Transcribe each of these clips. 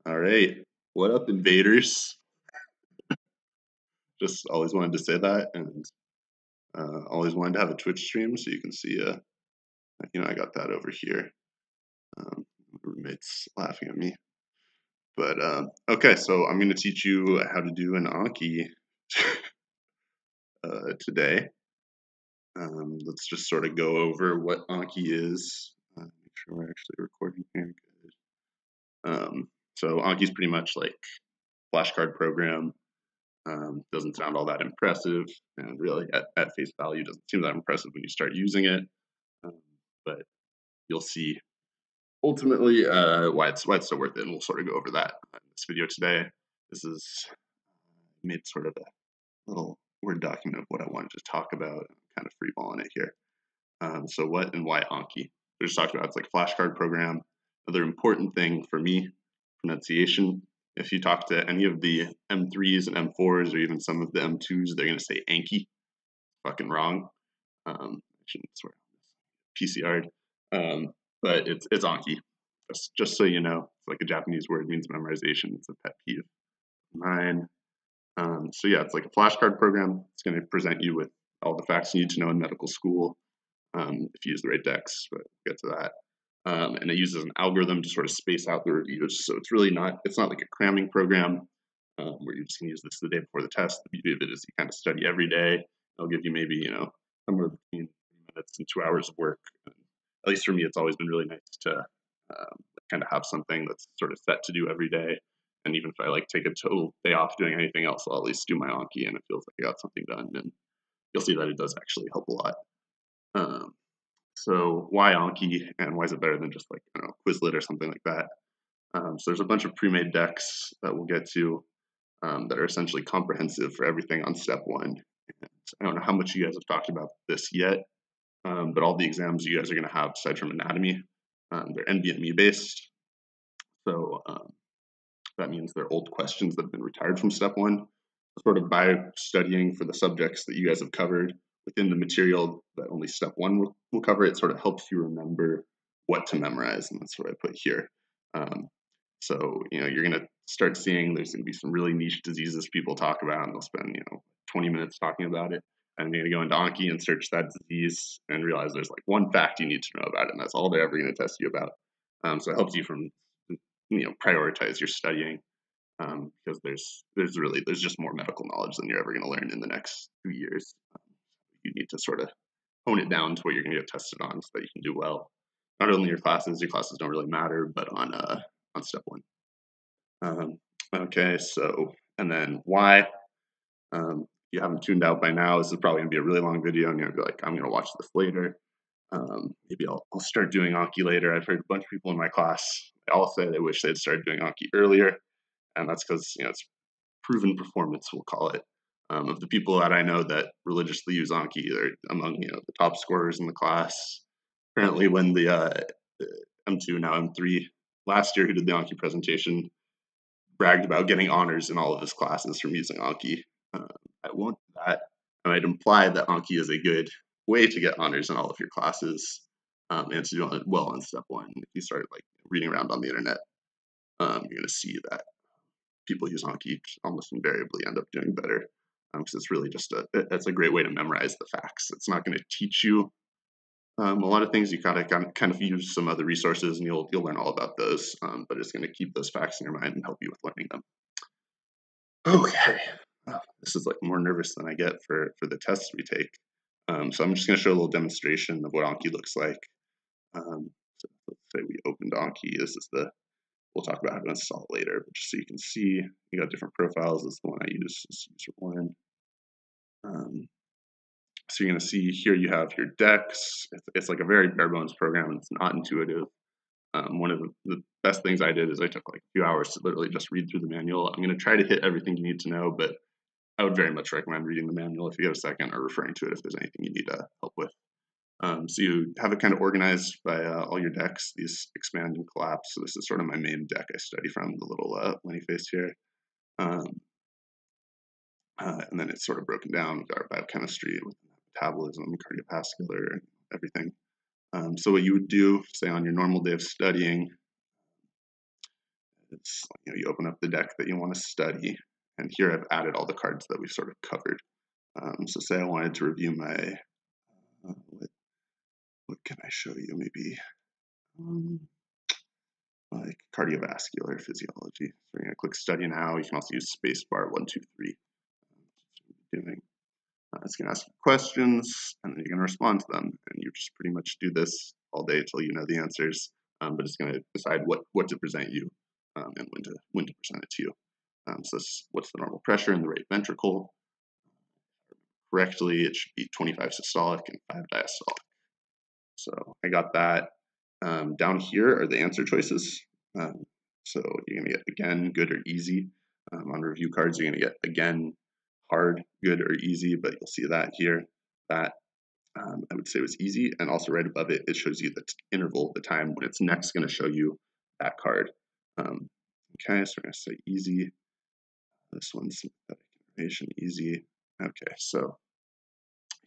All right. What up, invaders? Just always wanted to say that, and always wanted to have a Twitch stream so you can see. I got that over here. My roommate's laughing at me, but okay. So I'm going to teach you how to do an Anki today. Let's just sort of go over what Anki is. Make sure we're actually recording here. Good. So Anki is pretty much like flashcard program. Doesn't sound all that impressive, and really at face value doesn't seem that impressive when you start using it. But you'll see ultimately why it's so worth it, and we'll sort of go over that in this video today. This is made sort of a little Word document of what I wanted to talk about. I'm kind of freeballing it here. So what and why Anki? We just talked about it's like a flashcard program. Another important thing for me, pronunciation. If you talk to any of the M3s and M4s or even some of the M2s, they're going to say Anki. Fucking wrong. I shouldn't swear. PCR'd. But it's Anki. Just so you know, it's like a Japanese word, means memorization. It's a pet peeve of mine. So yeah, it's like a flashcard program. It's going to present you with all the facts you need to know in medical school if you use the right decks, but we'll get to that. And it uses an algorithm to sort of space out the reviews. So it's not like a cramming program where you're just going to use this the day before the test. The beauty of it is you kind of study every day. It'll give you maybe, somewhere between 3 minutes and 2 hours of work. At least for me, it's always been really nice to kind of have something that's sort of set to do every day. And even if I like take a total day off doing anything else, I'll at least do my Anki and it feels like I got something done. And you'll see that it does actually help a lot. So why Anki and why is it better than just like, Quizlet or something like that? So there's a bunch of pre-made decks that we'll get to that are essentially comprehensive for everything on step one. And I don't know how much you guys have talked about this yet, but all the exams you guys are going to have aside from anatomy, they're NBME based. So that means they're old questions that have been retired from step one. Sort of by studying for the subjects that you guys have covered within the material that only step one will cover, it sort of helps you remember what to memorize, and that's what I put here. So you're going to start seeing there's going to be some really niche diseases people talk about, and they'll spend 20 minutes talking about it. And you're going to go into Anki and search that disease and realize there's like one fact you need to know about it, and that's all they're ever going to test you about. So it helps you from prioritize your studying. Because there's just more medical knowledge than you're ever going to learn in the next 2 years. You need to sort of hone it down to what you're going to get tested on so that you can do well. Not only your classes don't really matter, but on step one. Okay, so and then why? If you haven't tuned out by now, this is probably going to be a really long video, and you're going to be like, I'm going to watch this later. Maybe I'll start doing Anki later. I've heard a bunch of people in my class, they all say they wish they'd started doing Anki earlier. And that's because it's proven performance, we'll call it. Of the people that I know that religiously use Anki, they're among the top scorers in the class. Apparently, when the M2 now M3 last year who did the Anki presentation bragged about getting honors in all of his classes from using Anki. I won't do that. I might imply that Anki is a good way to get honors in all of your classes and to do well on step one. If you start like reading around on the internet, you're going to see that people use Anki almost invariably end up doing better because it's really just that's a great way to memorize the facts. It's not going to teach you a lot of things. You gotta kind of use some other resources, and you'll learn all about those. But it's going to keep those facts in your mind and help you with learning them. Okay, this is like more nervous than I get for the tests we take. So I'm just going to show a little demonstration of what Anki looks like. So let's say we opened Anki. This is we'll talk about how to install it later, but just so you can see, you got different profiles. This is the one I use, this is user one. So you're going to see here you have your decks. It's like a very bare bones program, and it's not intuitive. One of the best things I did is I took like a few hours to literally just read through the manual. I'm going to try to hit everything you need to know, but I would very much recommend reading the manual if you have a second, or referring to it if there's anything you need help with. So you have it kind of organized by all your decks. These expand and collapse. So this is sort of my main deck I study from, the little money face here. And then it's sort of broken down with our biochemistry, with metabolism, cardiovascular, and everything. So what you would do, say on your normal day of studying, it's, you open up the deck that you want to study, and here I've added all the cards that we've sort of covered. So say I wanted to review my, what can I show you? Maybe like cardiovascular physiology. So you're going to click study now. You can also use spacebar 1, 2, 3. Doing. It's going to ask you questions, and then you're going to respond to them. And you just pretty much do this all day until you know the answers. But it's going to decide what to present you and when to present it to you. So this, what's the normal pressure in the right ventricle? Correctly, it should be 25 systolic and 5 diastolic. So I got that. Down here are the answer choices. So you're going to get, again, good or easy. On review cards, you're going to get, again, hard, good, or easy, but you'll see that here. That I would say was easy, and also right above it, it shows you the interval, the time when it's next going to show you that card. Okay, so we're going to say easy. This one's synthetic information, easy. Okay, so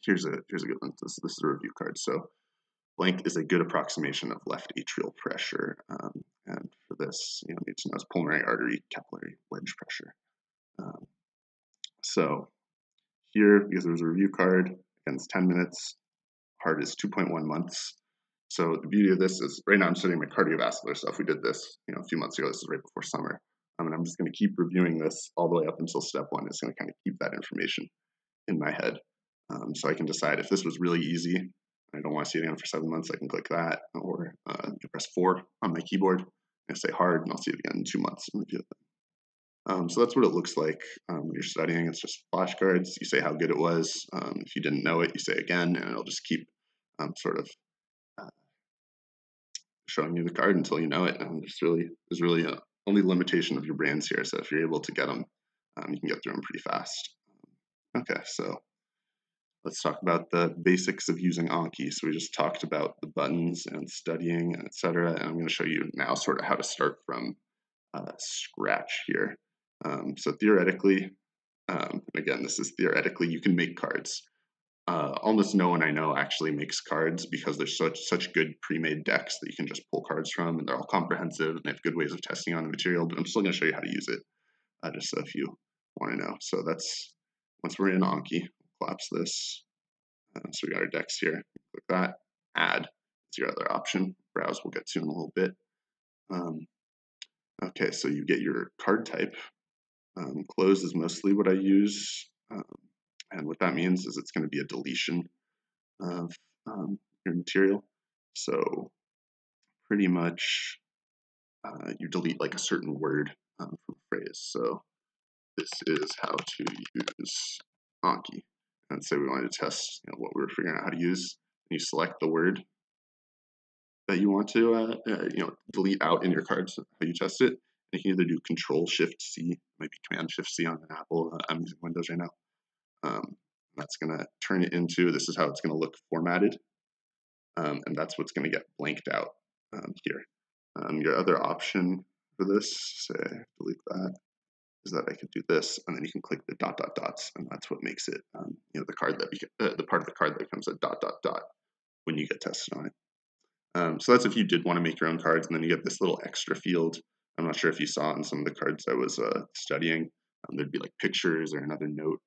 here's a good one. This is a review card. So blank is a good approximation of left atrial pressure, and for this, you need to know is pulmonary artery capillary wedge pressure. So here, because there was a review card, again, it's 10 minutes. Hard is 2.1 months. So the beauty of this is right now I'm studying my cardiovascular stuff. We did this, a few months ago. This is right before summer. And I'm just going to keep reviewing this all the way up until step 1. It's going to kind of keep that information in my head. So I can decide if this was really easy, I don't want to see it again for 7 months, I can click that, or press 4 on my keyboard and say hard, and I'll see it again in 2 months and review it. So that's what it looks like when you're studying. It's just flashcards. You say how good it was. If you didn't know it, you say again, and it'll just keep sort of showing you the card until you know it. And there's really only limitation of your brains here. So if you're able to get them, you can get through them pretty fast. Okay, so let's talk about the basics of using Anki. So we just talked about the buttons and studying, and etc. And I'm going to show you now sort of how to start from scratch here. So theoretically, again, this is theoretically, you can make cards. Almost no one I know actually makes cards because there's such good pre-made decks that you can just pull cards from, and they're all comprehensive and they have good ways of testing on the material. But I'm still going to show you how to use it, just so if you want to know. So that's once we're in Anki, collapse this. So we got our decks here. Click that. Add is your other option. Browse we'll get to in a little bit. Okay, so you get your card type. Close is mostly what I use. And what that means is it's going to be a deletion of your material. So pretty much you delete like a certain word from a phrase. So this is how to use Anki. And say we wanted to test what we were figuring out how to use. And you select the word that you want to delete out in your cards, so how you test it. And you can either do Control-Shift-C, maybe Command-Shift-C on an Apple. I'm using Windows right now. That's going to turn it into, this is how it's going to look formatted. And that's what's going to get blanked out here. Your other option for this, say delete that, is that I could do this, and then you can click the ... dots, and that's what makes it, the card that the part of the card that becomes a ... when you get tested on it. So that's if you did want to make your own cards, and then you get this little extra field. I'm not sure if you saw in some of the cards I was studying, there'd be like pictures or another note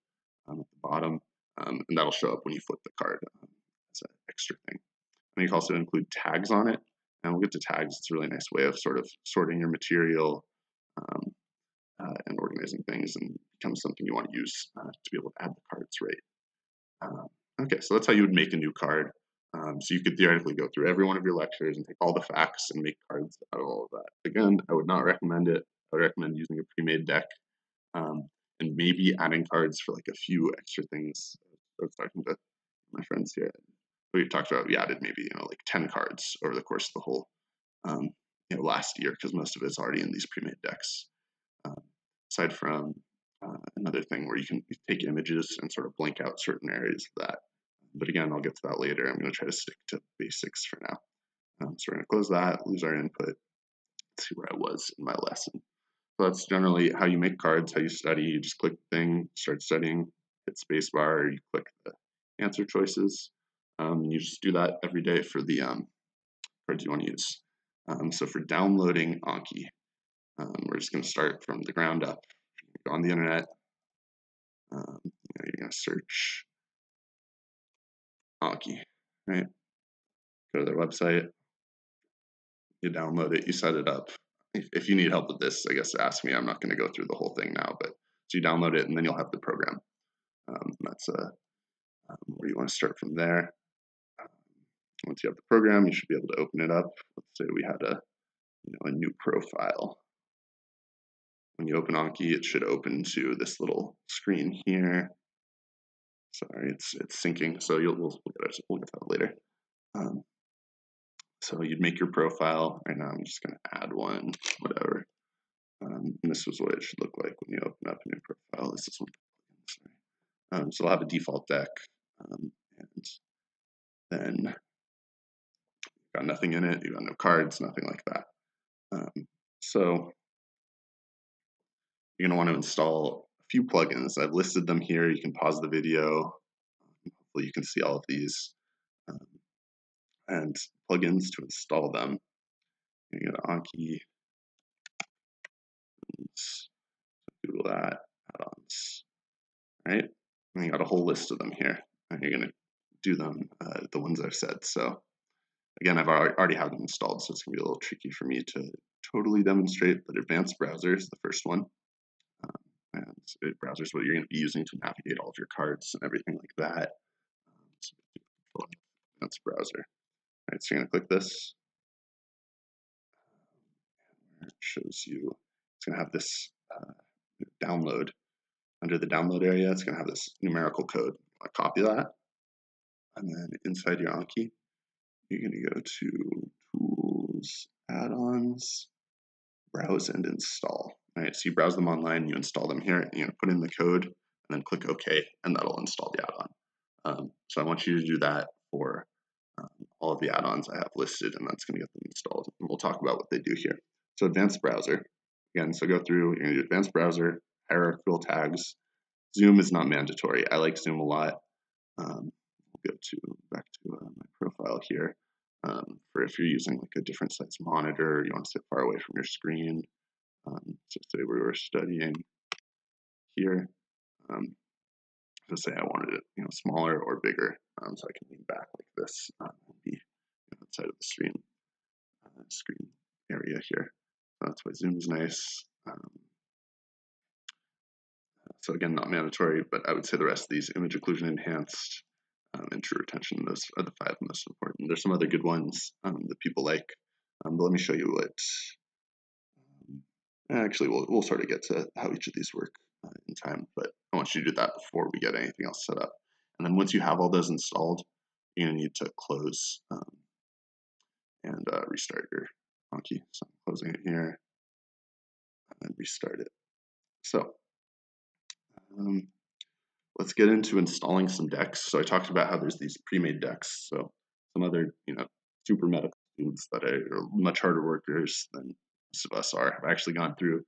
at the bottom, and that'll show up when you flip the card as an extra thing. And you can also include tags on it, and we'll get to tags. It's a really nice way of sort of sorting your material and organizing things, and becomes something you want to use to be able to add the cards right. Okay, so that's how you would make a new card. So you could theoretically go through every one of your lectures and take all the facts and make cards out of all of that. Again, I would not recommend it. I would recommend using a pre-made deck and maybe adding cards for like a few extra things. I was talking to my friends here. We talked about we added maybe like 10 cards over the course of the whole last year, because most of it's already in these pre-made decks. Aside from another thing where you can take images and sort of blank out certain areas of that. But again, I'll get to that later. I'm going to try to stick to basics for now. So we're going to close that, lose our input. Let's see where I was in my lesson. So that's generally how you make cards, how you study. You just click the thing, start studying, hit spacebar, or you click the answer choices. You just do that every day for the cards you want to use. So for downloading Anki, We're just going to start from the ground up. Go on the internet. You're going to search Anki, right? Go to their website. You download it. You set it up. If you need help with this, I guess ask me. I'm not going to go through the whole thing now, but so you download it and then you'll have the program. That's where you want to start from there. Once you have the program, you should be able to open it up. Let's say we had a new profile. When you open Anki, it should open to this little screen here. Sorry, it's syncing, so we'll get to that later. So you'd make your profile. Right now, I'm just going to add one, whatever. And this was what it should look like when you open up a new profile. This is one. Sorry. So I'll have a default deck, and then you've got nothing in it. You've got no cards, nothing like that. So you're going to want to install a few plugins. I've listed them here. You can pause the video. Hopefully you can see all of these. And plugins to install them. You go to Anki, Google that, add-ons, right? And you got a whole list of them here. And you're going to do them, the ones I've said. So again, I've already have them installed, so it's going to be a little tricky for me to totally demonstrate, but advanced browser is the first one. And browser is what you're going to be using to navigate all of your cards and everything like that. So advanced browser. All right, so you're going to click this. It shows you, it's going to have this download. Under the download area, it's going to have this numerical code. I copy that. And then inside your Anki, you're going to go to Tools, Add-ons, Browse and Install. All right, so you browse them online, you install them here, and you're going to put in the code, and then click OK, and that'll install the add-on. So I want you to do that for all of the add-ons I have listed, and that's going to get them installed. And we'll talk about what they do here. So advanced browser, again, so go through, you're going to do advanced browser, hierarchical tags. Zoom is not mandatory. I like Zoom a lot. We'll go back to my profile here. For if you're using like a different size monitor, you want to sit far away from your screen. So say we were studying here. Let's say I wanted it, smaller or bigger, so I can lean back like this and be outside of the screen area here. So that's why Zoom is nice. So again, not mandatory, but I would say the rest of these, image occlusion enhanced, and true retention, those are the 5 most important. There's some other good ones that people like, but let me show you what. Actually, we'll sort of get to how each of these work in time, but I want you to do that before we get anything else set up. And then once you have all those installed, you're going to need to close and restart your Anki. So I'm closing it here and then restart it. So let's get into installing some decks. So I talked about how there's these pre-made decks. So some other, super medical students that are much harder workers than most of us are have actually gone through,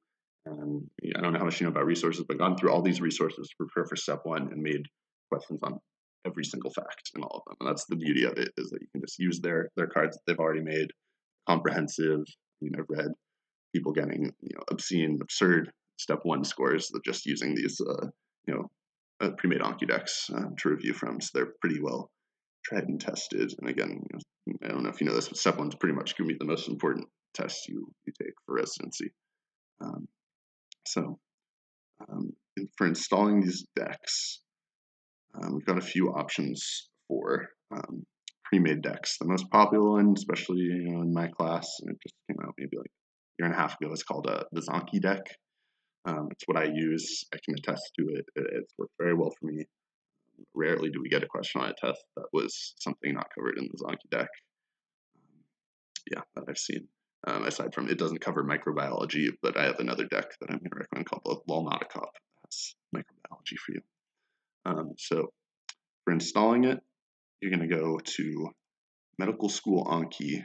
I don't know how much you know about resources, but gone through all these resources to prepare for step 1 and made questions on every single fact in all of them. And that's the beauty of it, is that you can just use their cards that they've already made, comprehensive. I've read people getting, obscene, absurd step 1 scores of just using these, pre-made Anki decks to review from. So they're pretty well tried and tested. And again, I don't know if you know this, but step 1 is pretty much going to be the most important test you take for residency. For installing these decks, we've got a few options for pre-made decks. The most popular one, especially in my class, and it just came out maybe like a year and a half ago, is called the Zanki deck. It's what I use. I can attest to it. It's worked very well for me. Rarely do we get a question on a test that was something not covered in the Zanki deck. That I've seen. Aside from it doesn't cover microbiology, but I have another deck that I'm going to recommend called the Walnut Cup. That's microbiology for you. So for installing it, you're going to go to Medical School Anki,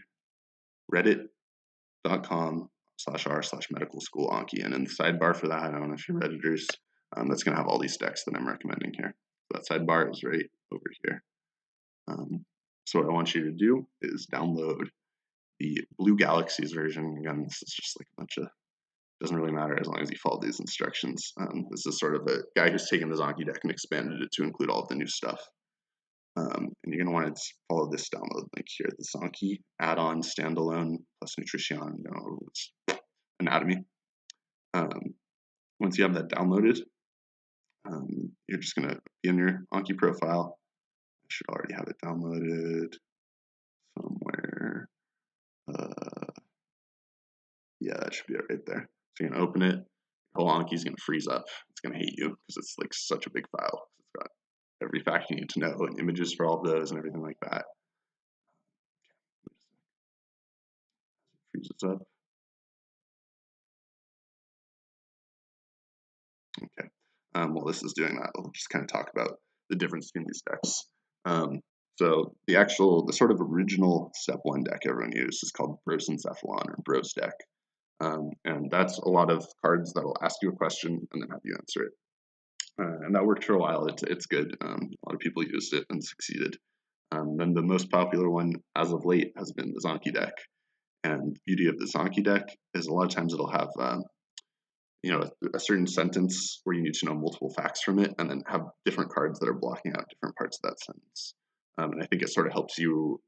reddit.com/r/medical school Anki. And in the sidebar for that, I don't know if you're Redditors, that's going to have all these decks that I'm recommending here. So that sidebar is right over here. So what I want you to do is download the Blue Galaxies version. Again, this is just like a bunch of Doesn't really matter as long as you follow these instructions. This is sort of a guy who's taken the Zonky deck and expanded it to include all of the new stuff. And you're going to want to follow this download link here, the Zonky add-on standalone plus nutrition, anatomy. Once you have that downloaded, you're just going to be in your Anki profile. I should already have it downloaded somewhere. Yeah, that should be it right there. So you're going to open it. Your whole Anki is going to freeze up. It's going to hate you because it's like such a big file. It's got every fact you need to know and images for all of those and everything like that. Freezes up. Okay. While this is doing that, we'll just kind of talk about the difference between these decks. So the sort of original step 1 deck everyone used is called Brosencephalon or Bros deck. And that's a lot of cards that will ask you a question and then have you answer it. And that worked for a while. It's good. A lot of people used it and succeeded. Then the most popular one as of late has been the Zonky deck. And the beauty of the Zonky deck is a lot of times it'll have a certain sentence where you need to know multiple facts from it, and then have different cards that are blocking out different parts of that sentence. And I think it sort of helps you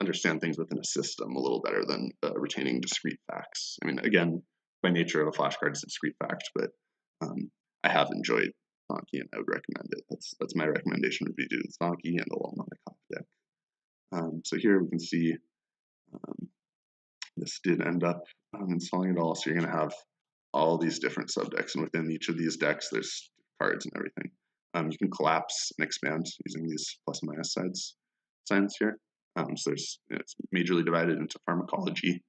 understand things within a system a little better than retaining discrete facts. I mean, again, by nature of a flashcard, it's a discrete fact, but I have enjoyed Zonky and I would recommend it. That's my recommendation would be to do Zonky and the Walnut Cop deck. So here we can see this did end up installing it all. So you're going to have all these different subdecks, and within each of these decks, there's cards and everything. You can collapse and expand using these plus and minus signs here. So it's majorly divided into pharmacology,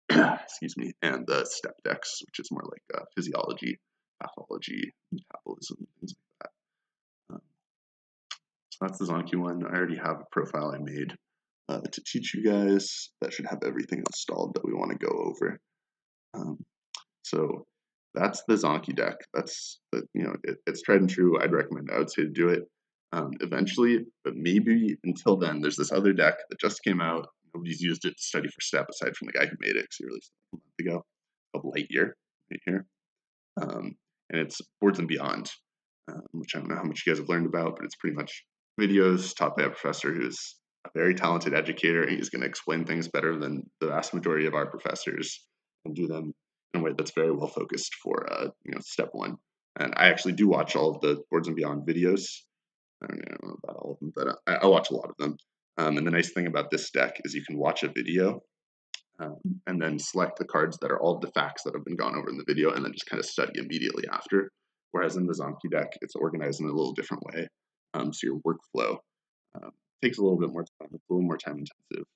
excuse me, and the step decks, which is more like physiology, pathology, metabolism, things like that. So that's the Zonky one. I already have a profile I made to teach you guys. That should have everything installed that we want to go over. So that's the Zonky deck. That's it's tried and true. I would say to do it eventually, but maybe until then, there's this other deck that just came out. Nobody's used it to study for step aside from the guy who made it because he released it a month ago. Called Lightyear right here, and it's Boards and Beyond, which I don't know how much you guys have learned about, but it's pretty much videos taught by a professor who's a very talented educator, and he's going to explain things better than the vast majority of our professors and do them in a way that's very well focused for step 1. And I actually do watch all of the Boards and Beyond videos. I don't know about all of them, but I watch a lot of them. And the nice thing about this deck is you can watch a video and then select the cards that are all of the facts that have been gone over in the video and then just kind of study immediately after. Whereas in the Zonky deck, it's organized in a little different way. So your workflow takes a little bit more time. It's a little more time intensive.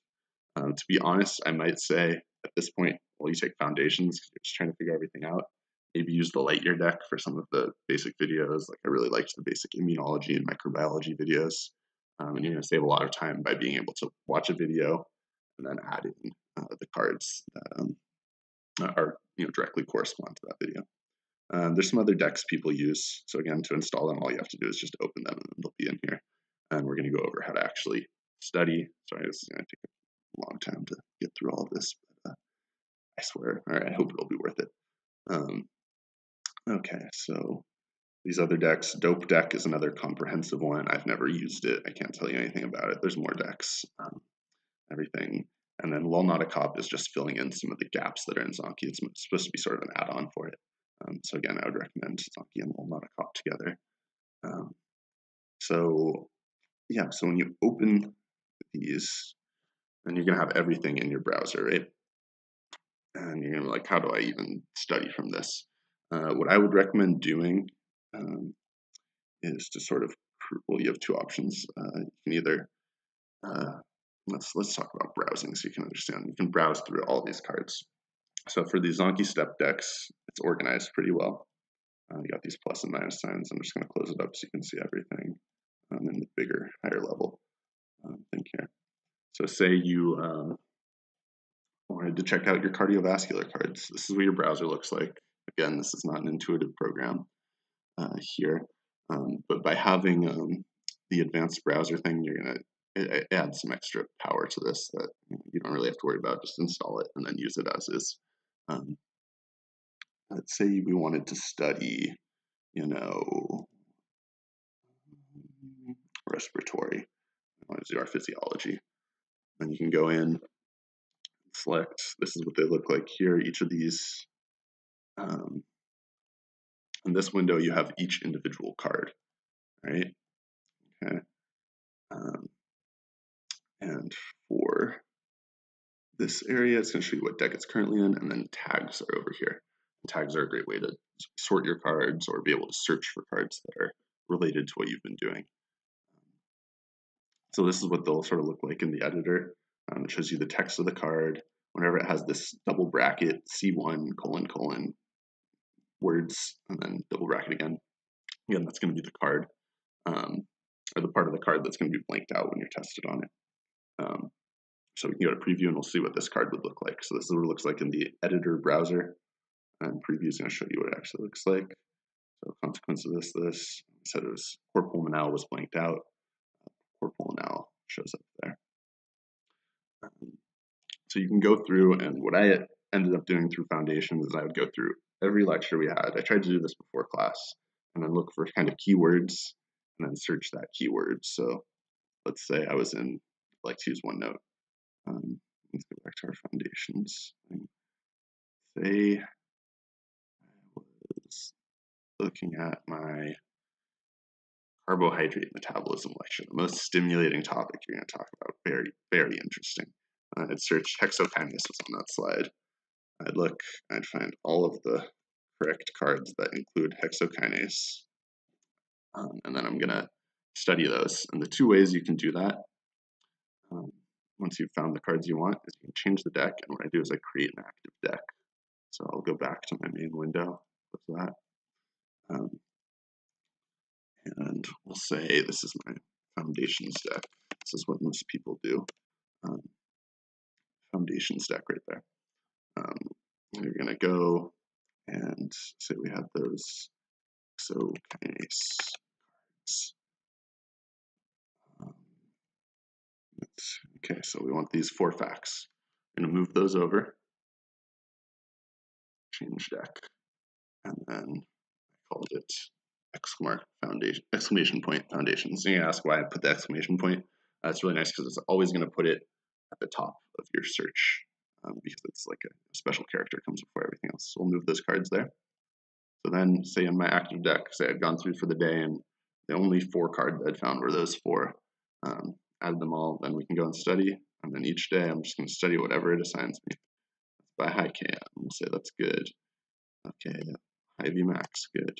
To be honest, I might say at this point, while you take foundations, you're just trying to figure everything out, maybe use the Lightyear deck for some of the basic videos. Like I really liked the basic immunology and microbiology videos. And you're going to save a lot of time by being able to watch a video and then add in the cards that are directly correspond to that video. There's some other decks people use. So again, to install them, all you have to do is just open them and they'll be in here. And we're going to go over how to actually study. Sorry, this is going to take a long time to get through all of this, but I swear, I hope it'll be worth it. Okay, so these other decks, Dope deck is another comprehensive one. I've never used it. I can't tell you anything about it. There's more decks, everything. And then Walnut Cop is just filling in some of the gaps that are in Zonky. It's supposed to be sort of an add-on for it. So again, I would recommend Zonky and Walnut Cop together. So when you open these, then you're gonna have everything in your browser, right? And you're gonna be like, how do I even study from this? What I would recommend doing is to sort of, well, you have two options. You can either, let's talk about browsing so you can understand. You can browse through all these cards. So for these Zonky step decks, it's organized pretty well. You got these plus and minus signs. I'm just going to close it up so you can see everything in the bigger, higher level thing here. So say you wanted to check out your cardiovascular cards. This is what your browser looks like. Again, this is not an intuitive program here, but by having the advanced browser thing, you're going to add some extra power to this that you don't really have to worry about. Just install it and then use it as is. let's say we wanted to study, respiratory. We want to do our physiology. And you can go in, select, this is what they look like here, each of these. In this window, you have each individual card, right? Okay. And for this area, it's going to show you what deck it's currently in, and then tags are over here. And tags are a great way to sort your cards or be able to search for cards that are related to what you've been doing. So this is what they'll sort of look like in the editor. It shows you the text of the card. Whenever it has this double bracket, C1, : words, and then double bracket again. Again, that's going to be the card, or the part of the card that's going to be blanked out when you're tested on it. So we can go to preview and we'll see what this card would look like. So this is what it looks like in the editor browser. And preview is going to show you what it actually looks like. So consequence of this, said it was cor pulmonale was blanked out. Cor pulmonale shows up there. So you can go through, and what I ended up doing through foundations is I would go through every lecture we had. I tried to do this before class, and then look for kind of keywords, and then search that keyword. So let's say I was in, like to use OneNote. Let's go back to our foundations. Say I was looking at my carbohydrate metabolism lecture, the most stimulating topic you're going to talk about. Very, very interesting. I'd search hexokinase was on that slide. I'd look, I'd find all of the correct cards that include hexokinase. And then I'm going to study those. And the two ways you can do that, once you've found the cards you want, is you can change the deck. And what I do is I create an active deck. So I'll go back to my main window with that. And we'll say this is my foundations deck. This is what most people do. Foundations deck right there. You're going to go and say we have those hexokinase cards. Okay, so we want these 4 facts. I'm going to move those over, change deck, and then I called it exclamation point foundations. And you ask why I put the exclamation point. It's really nice because it's always going to put it at the top of your search because it's like a special character comes before everything else. So we'll move those cards there. So then, say in my active deck, say I'd gone through for the day and the only 4 cards I'd found were those 4. Add them all, then we can go and study. And then each day I'm just going to study whatever it assigns me. By high KM, we'll say that's good. Okay, high Vmax, good.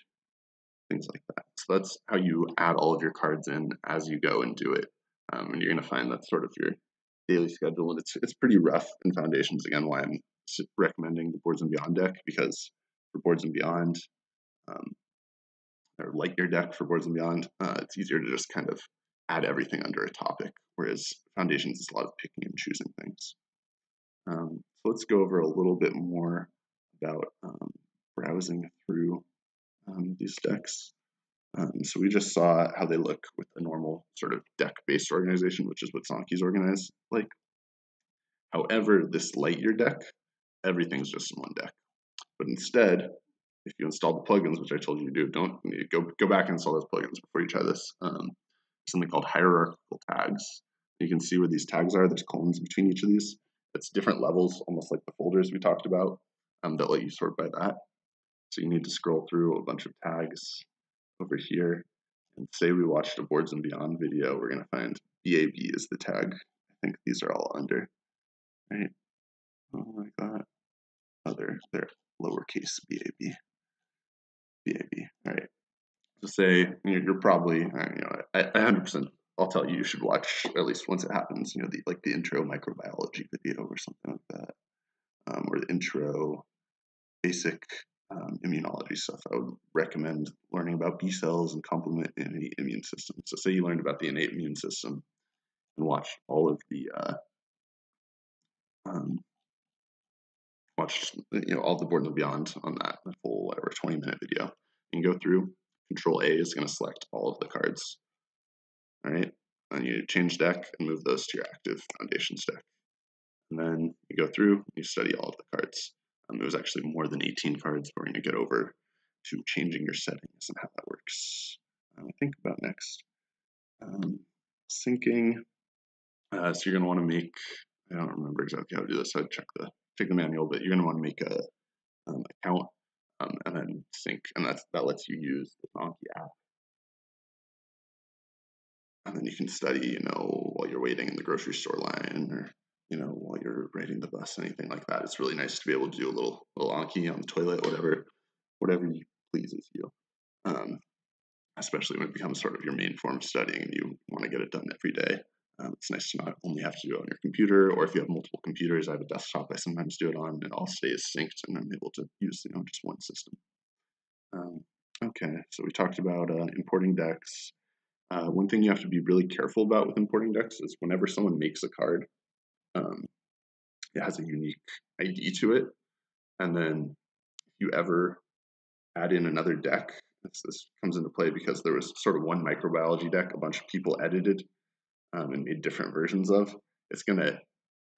Things like that. So that's how you add all of your cards in as you go and do it. And you're going to find that's sort of your daily schedule. And it's pretty rough in foundations. Again, why I'm recommending the Boards and Beyond deck, because for Boards and Beyond, or like your deck for Boards and Beyond, it's easier to just kind of add everything under a topic, whereas foundations is a lot of picking and choosing things. So let's go over a little bit more about browsing through these decks. So we just saw how they look with a normal sort of deck-based organization, which is what Anki's organized like. However, this Lightyear deck, everything's just in one deck. But instead, if you install the plugins, which I told you to do, don't go back and install those plugins before you try this. Something called hierarchical tags. You can see where these tags are. There's columns between each of these. It's different levels, almost like the folders we talked about, that let you sort by that. So you need to scroll through a bunch of tags over here. And say we watched a Boards and Beyond video, we're going to find BAB is the tag. I think these are all under, right? Oh my God. Oh, they're lowercase BAB. BAB, all right. So say you're probably, 100%, I'll tell you should watch at least once it happens, the intro microbiology video or something like that, or the intro basic immunology stuff. I would recommend learning about B cells and complement innate immune system. So say you learned about the innate immune system and watch all of the all the Boards and Beyond on that full 20-minute video. You can go through. Control A is going to select all of the cards. All right, and you change deck and move those to your active foundations deck. And then you go through, you study all of the cards. It was actually more than 18 cards, but we're going to get over to changing your settings and how that works. Think about next. Syncing. So you're going to want to make, I don't remember exactly how to do this, so I'd check the manual, but you're going to want to make a account and then sync, and that lets you use the Anki app. And then you can study, while you're waiting in the grocery store line, or while you're riding the bus, anything like that. It's really nice to be able to do a little Anki on the toilet, whatever pleases you. Especially when it becomes sort of your main form of studying and you want to get it done every day. It's nice to not only have to do it on your computer, or if you have multiple computers, I have a desktop I sometimes do it on, it all stays synced and I'm able to use just one system. Okay, so we talked about importing decks. One thing you have to be really careful about with importing decks is whenever someone makes a card, it has a unique ID to it, and then if you ever add in another deck, this comes into play because there was sort of one microbiology deck a bunch of people edited and made different versions of. It's going to,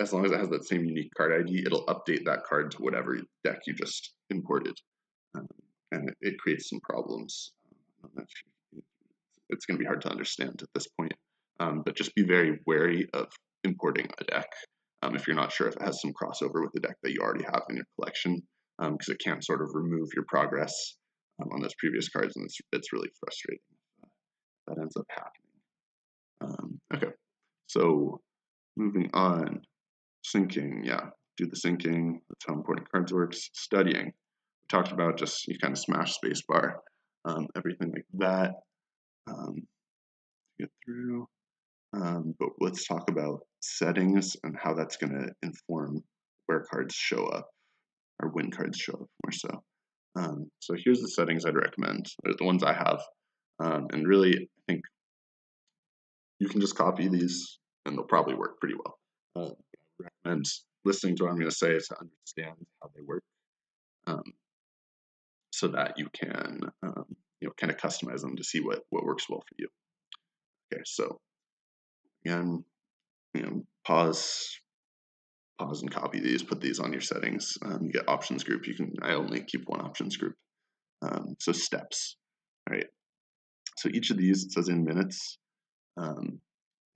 as long as it has that same unique card ID, it'll update that card to whatever deck you just imported. And it creates some problems. It's going to be hard to understand at this point. But just be very wary of importing a deck if you're not sure if it has some crossover with the deck that you already have in your collection, because it can't sort of remove your progress on those previous cards, and it's really frustrating. That ends up happening. Okay, so moving on, syncing, do the syncing. That's how importing cards works. Studying, we talked about just you kind of smash spacebar, everything like that. Get through, but let's talk about settings and how that's going to inform where cards show up, or when cards show up more so. So here's the settings I'd recommend. They're the ones I have. And really, I think you can just copy these and they'll probably work pretty well. I recommend listening to what I'm going to say to understand how they work, so that you can kind of customize them to see what works well for you. Okay, so again, pause and copy these, put these on your settings. You get options group. I only keep one options group. So steps, all right. So each of these, it says in minutes,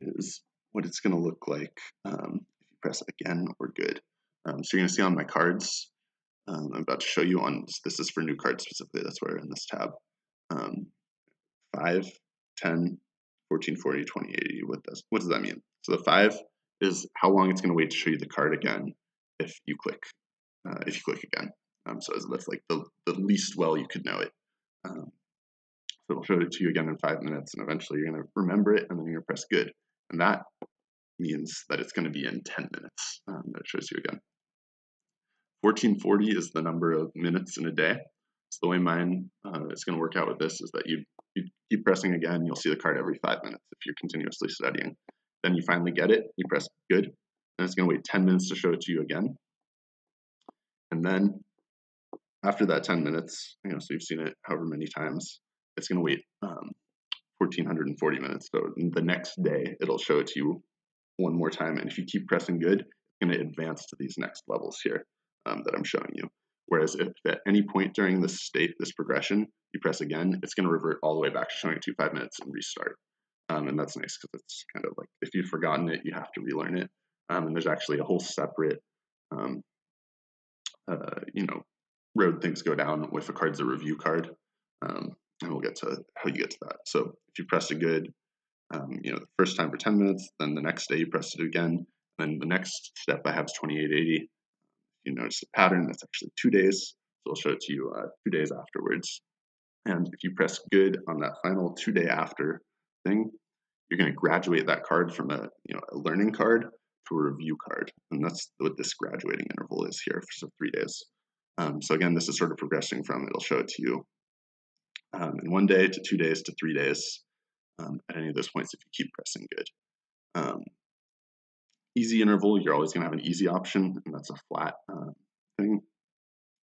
is what it's going to look like if you press again or good. So you're going to see on my cards, I'm about to show you on, this is for new cards specifically, that's where in this tab, 5, 10, 14, 40, 20, 80, what does that mean? So the 5 is how long it's going to wait to show you the card again if you click again. So that's like the least well you could know it. So it'll show it to you again in 5 minutes, and eventually you're going to remember it, and then you're going to press good. And that means that it's going to be in 10 minutes that it shows you again. 1440 is the number of minutes in a day. So the way mine is going to work out with this is that you keep pressing again, you'll see the card every 5 minutes if you're continuously studying. Then you finally get it, you press good, and it's going to wait 10 minutes to show it to you again. And then after that 10 minutes, so you've seen it however many times, it's going to wait 1440 minutes. So the next day, it'll show it to you one more time. And if you keep pressing good, it's going to advance to these next levels here that I'm showing you. Whereas if at any point during this progression, you press again, it's going to revert all the way back to showing it to 5 minutes and restart. And that's nice because it's kind of like if you've forgotten it, you have to relearn it. And there's actually a whole separate, road things go down with a card's a review card. And we'll get to how you get to that. So if you press a good, the first time for 10 minutes, then the next day you press it again. Then the next step I have is 2880. You notice the pattern, that's actually 2 days. So I'll show it to you 2 days afterwards. And if you press good on that final 2 day after thing, you're going to graduate that card from a learning card to a review card. And that's what this graduating interval is here for 3 days. So again, this is sort of progressing from, it'll show it to you in 1 day to 2 days to 3 days at any of those points if you keep pressing good. Easy interval, you're always going to have an easy option, and that's a flat thing.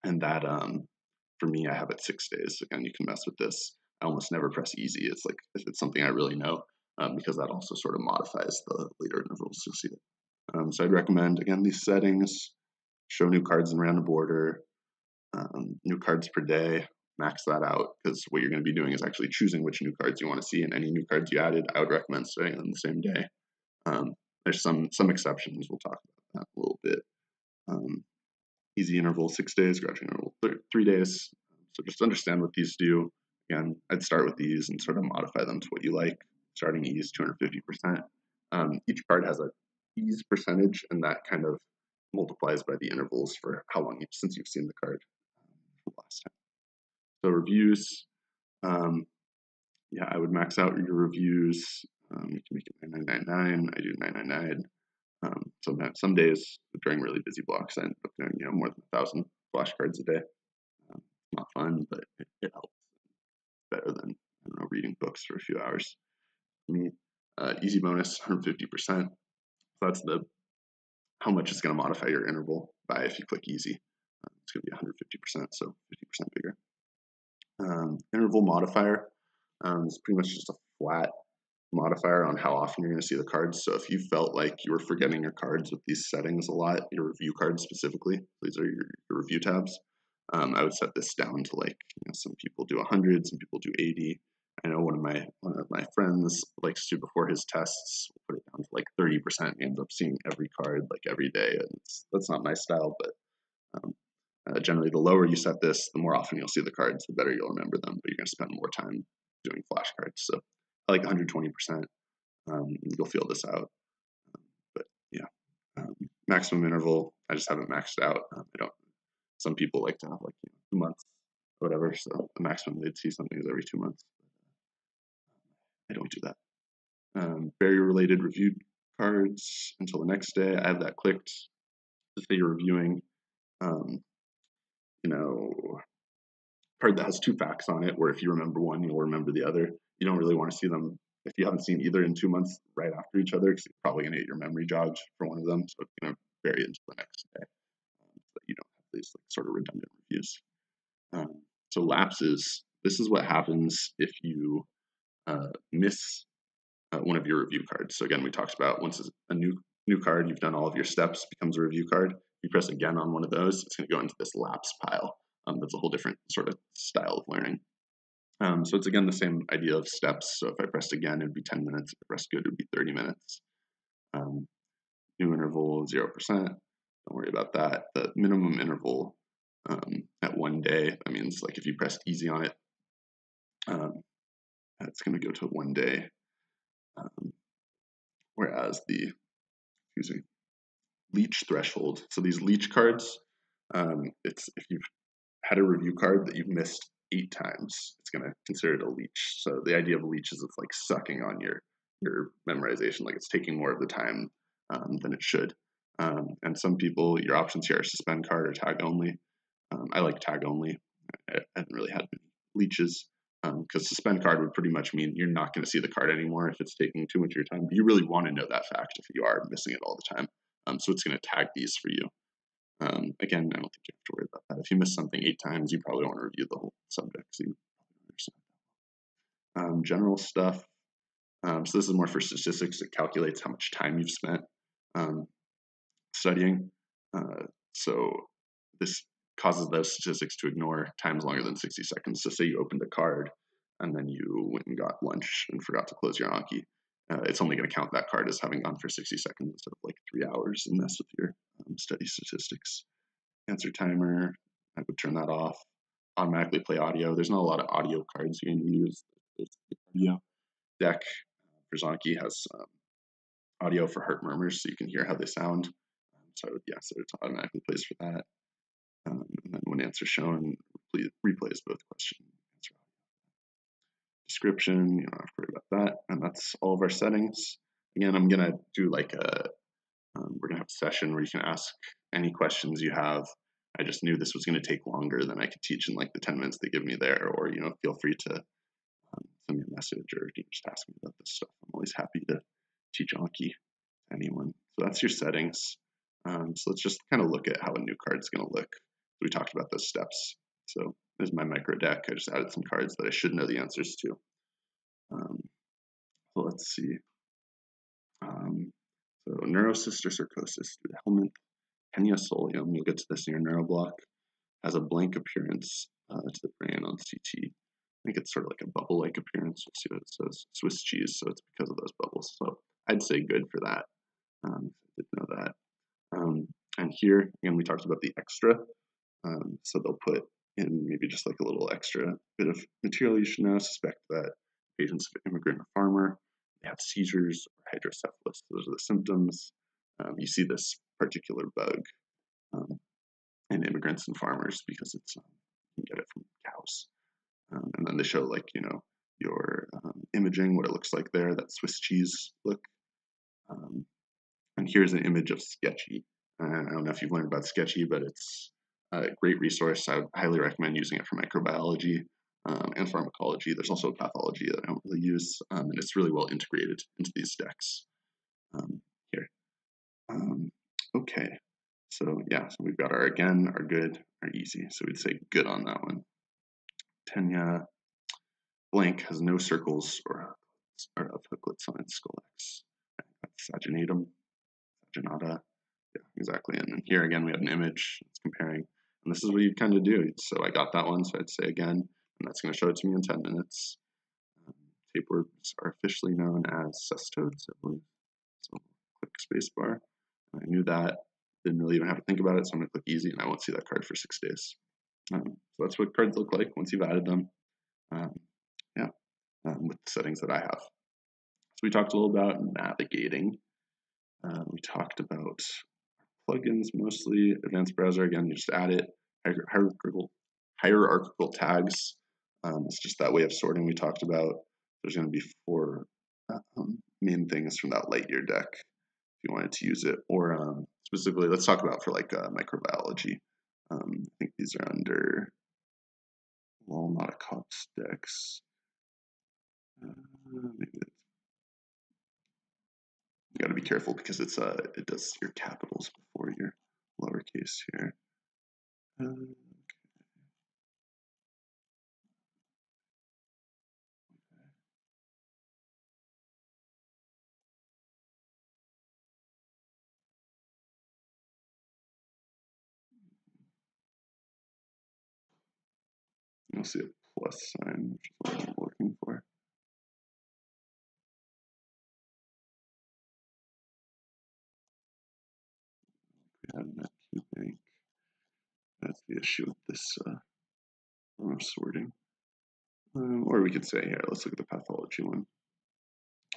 And that, for me, I have it 6 days. Again, you can mess with this. I almost never press easy. It's like if it's something I really know, because that also sort of modifies the later intervals. You'll see it. So I'd recommend, again, these settings. show new cards in random order, new cards per day, max that out, because what you're going to be doing is actually choosing which new cards you want to see, and any new cards you added, I would recommend studying them the same day. There's some exceptions. We'll talk about that a little bit. Easy interval 6 days, gradual interval 3 days. So just understand what these do. Again, I'd start with these and sort of modify them to what you like. Starting ease 250%. Each card has a ease percentage, and that kind of multiplies by the intervals for how long since you've seen the card last time. So reviews, yeah, I would max out your reviews. You can make it 9999. I do 999. So some days during really busy blocks, I end up doing more than 1,000 flashcards a day. Not fun, but it helps. Better than reading books for a few hours. For me, easy bonus 150%. So that's how much it's going to modify your interval by if you click easy. It's going to be 150%, so 50% bigger. Interval modifier is pretty much just a flat modifier on how often you're going to see the cards. So if you felt like you were forgetting your cards with these settings a lot, your review cards specifically, these are your review tabs, I would set this down to like, some people do 100, some people do 80. I know one of my friends likes to, before his tests, put it down to like 30%. He ends up seeing every card like every day. And that's not my style, but generally the lower you set this, the more often you'll see the cards, the better you'll remember them, but you're going to spend more time doing flashcards. So I like 120%. You'll feel this out. But yeah, maximum interval, I just haven't maxed out. Some people like to have like 2 months, whatever. So the maximum they'd see something is every 2 months. I don't do that. Barrier-related reviewed cards until the next day. I have that clicked to say you're reviewing, card that has 2 facts on it, where if you remember one, you'll remember the other. You don't really want to see them if you haven't seen either in 2 months right after each other, because you're probably going to get your memory jogged for one of them. So it's going to vary into the next day, so that you don't have these sort of redundant reviews. So lapses. This is what happens if you miss one of your review cards. So again, we talked about once a new card, you've done all of your steps, becomes a review card. You press again on one of those, it's going to go into this lapse pile. That's a whole different sort of style of learning. So it's again the same idea of steps. So if I pressed again, it'd be 10 minutes. If I pressed good, it'd be 30 minutes. New interval 0%. Don't worry about that. The minimum interval at 1 day, that means like if you pressed easy on it, it's going to go to 1 day. Whereas the leech threshold, so these leech cards, it's if you've had a review card that you've missed 8 times, it's going to consider it a leech. So the idea of a leech is it's like sucking on your memorization, like it's taking more of the time than it should. And some people, your options here are suspend card or tag only. I like tag only. I haven't really had many leeches, because suspend card would pretty much mean you're not going to see the card anymore if it's taking too much of your time. But you really want to know that fact if you are missing it all the time. So it's going to tag these for you. Again, I don't think you have to worry about that. If you miss something 8 times, you probably want to review the whole subject, so you understand. General stuff. So this is more for statistics. It calculates how much time you've spent studying. So this causes those statistics to ignore times longer than 60 seconds. So say you opened a card and then you went and got lunch and forgot to close your Anki. It's only going to count that card as having gone for 60 seconds instead of like 3 hours and mess with your study statistics. Answer timer, I would turn that off. Automatically play audio. There's not a lot of audio cards you can use. The audio deck for Anki has audio for heart murmurs, so you can hear how they sound. So yeah, so it automatically plays for that. And then when answer shown, replays both question and answer. Description, you don't have to worry about that. And that's all of our settings. Again, I'm gonna do like we're gonna have a session where you can ask any questions you have. I just knew this was gonna take longer than I could teach in like the 10 minutes they give me there, or feel free to send me a message or just ask me about this stuff. I'm always happy to teach Anki to anyone. So that's your settings. So let's just kind of look at how a new card is going to look. We talked about those steps. So there's my micro deck. I just added some cards that I should know the answers to. So let's see. So neurocyst or sarcosis, do the Penosolium, you'll get to this in your neuroblock, has a blank appearance to the brain on CT. I think it's sort of like a bubble-like appearance. We'll see what it says. Swiss cheese, so it's because of those bubbles. So I'd say good for that. I did know that. And here, again, we talked about the extra. So they'll put in maybe just like a little extra bit of material you should know. Suspect that patients of immigrant or farmer, they have seizures or hydrocephalus. Those are the symptoms. You see this particular bug in immigrants and farmers because it's you can get it from cows. And then they show like, your imaging, what it looks like there, that Swiss cheese look. And here's an image of Sketchy. I don't know if you've learned about Sketchy, but it's a great resource. I would highly recommend using it for microbiology and pharmacology. There's also pathology that I don't really use, and it's really well integrated into these decks here. Okay, so yeah, so we've got our again, our good, our easy. So we'd say good on that one. Tenya blank has no circles or hooklets on its scolex. Saginatum, saginata. Yeah, exactly. And then here again, we have an image. It's comparing. And this is what you kind of do. So I got that one, so I'd say again, and that's going to show it to me in 10 minutes. Tapeworms are officially known as cestodes, I believe. So click spacebar. I knew that. Didn't really even have to think about it, so I'm going to click easy, and I won't see that card for 6 days. So that's what cards look like once you've added them. With the settings that I have. So we talked a little about navigating. We talked about plugins mostly. Advanced browser, again, you just add it. Hierarchical tags. It's just that way of sorting we talked about. There's going to be 4 main things from that Lightyear deck if you wanted to use it. Or specifically, let's talk about for like microbiology. I think these are under Walnut Cops decks. Maybe you got to be careful because it does your capitals before your lowercase here. You'll see a plus sign, which is what I'm looking for. We have that Q bank. That's the issue with this form of sorting. Or we could say here, let's look at the pathology one.